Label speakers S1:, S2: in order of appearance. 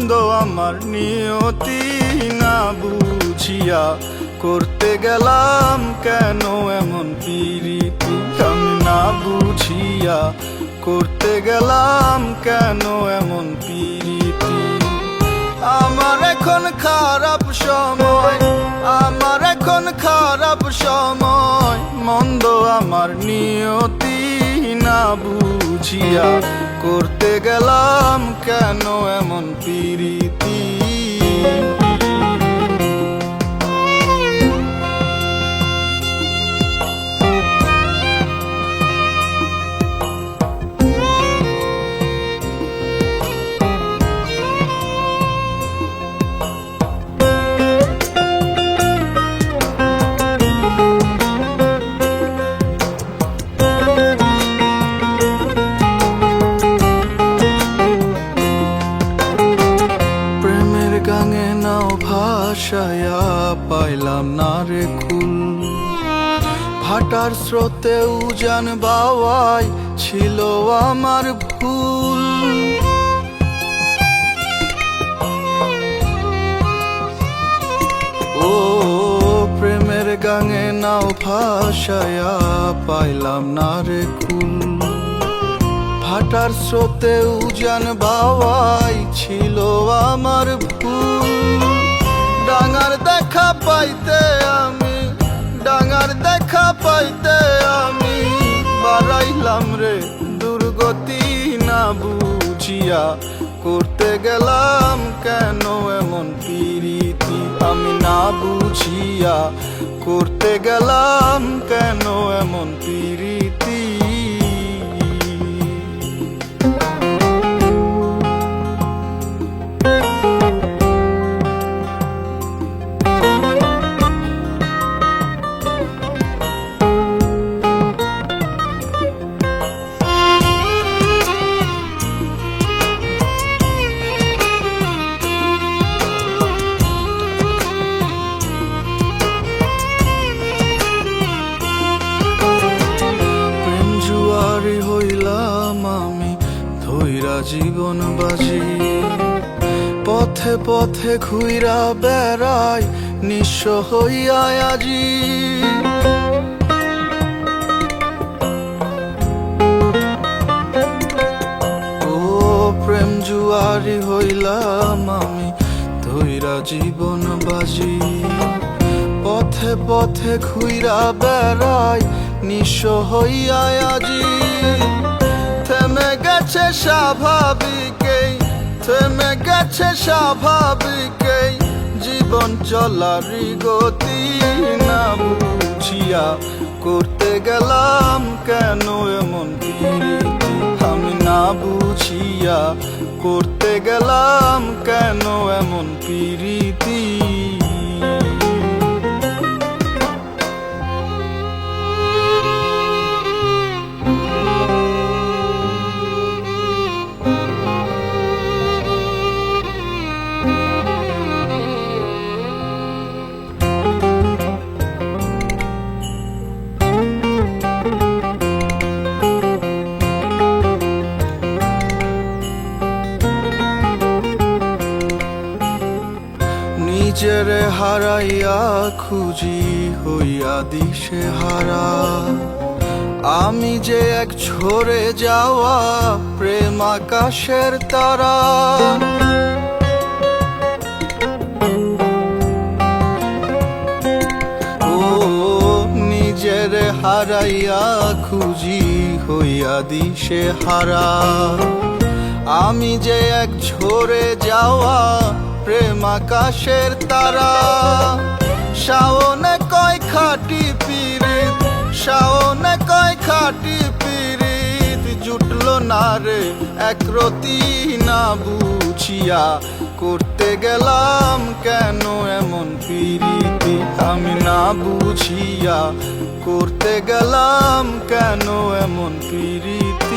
S1: মন্দ আমার নিয়তি না বুঝিয়া করতে গেলাম কেন এমন প্রীতি। আমি না বুঝিয়া করতে গেলাম কেন এমন প্রীতি। আমার এখন খারাপ সময়, আমার এখন খারাপ সময়, মন্দ আমার নিয়তি না বুঝিয়া করতে গেলাম কেন এমন প্রীতি। গাঙে নাও ভাসায়া পাইলাম না রে কুল, ভাটার স্রোতে উজান বাওয়াই ছিল আমার ভুল। ও প্রেমের গাঙে নাও ভাসায়া পাইলাম না রে কুল, ভাটার স্রোতে উজান বাওয়াই ছিল আমার ভুল। ডাঙার দেখা পাইতে আমি, ডাঙার দেখা পাইতে আমি বাড়াইলাম রে দুর্গতি না বুঝিয়া করতে গেলাম কেন এমন প্রীতি। আমি না বুঝিয়া করতে গেলাম কেন এমন প্রীতি। জীবন বাজি পথে পথে ঘুইরা বেড়াই নিঃস্ব হইয়া আজি। ও প্রেম জুয়ারি হইলাম আমি ধইরা জীবন বাজি, পথে পথে ঘুইরা বেড়াই নিঃস্ব হইয়া আজি। থেমে গেছে স্বাভাবিকেই, থেমে গেছে স্বাভাবিকেই জীবন চলারই গতি না বুঝিয়া করতে গেলাম কেন এমন প্রীতি। আমি না বুঝিয়া করতে গেলাম কেন এমন প্রীতি। নিজেরে হারাইয়া খুঁজি হইয়া দিশে হারা, আমি যে এক ঝরে যাওয়া প্রেম আকাশের তারা। ও নিজেরে হারাইয়া খুঁজি হইয়া দিশে হারা, আমি যে এক ঝরে যাওয়া প্রেম আকাশের তারা। শাওনে কয় খাটি পিরিত, শাওনে কয় খাটি পিরিত, জুটলো না রে একরতি না বুঝিয়া করতে গেলাম কেন এমন প্রীতি। আমি না বুঝিয়া করতে গেলাম কেন এমন প্রীতি।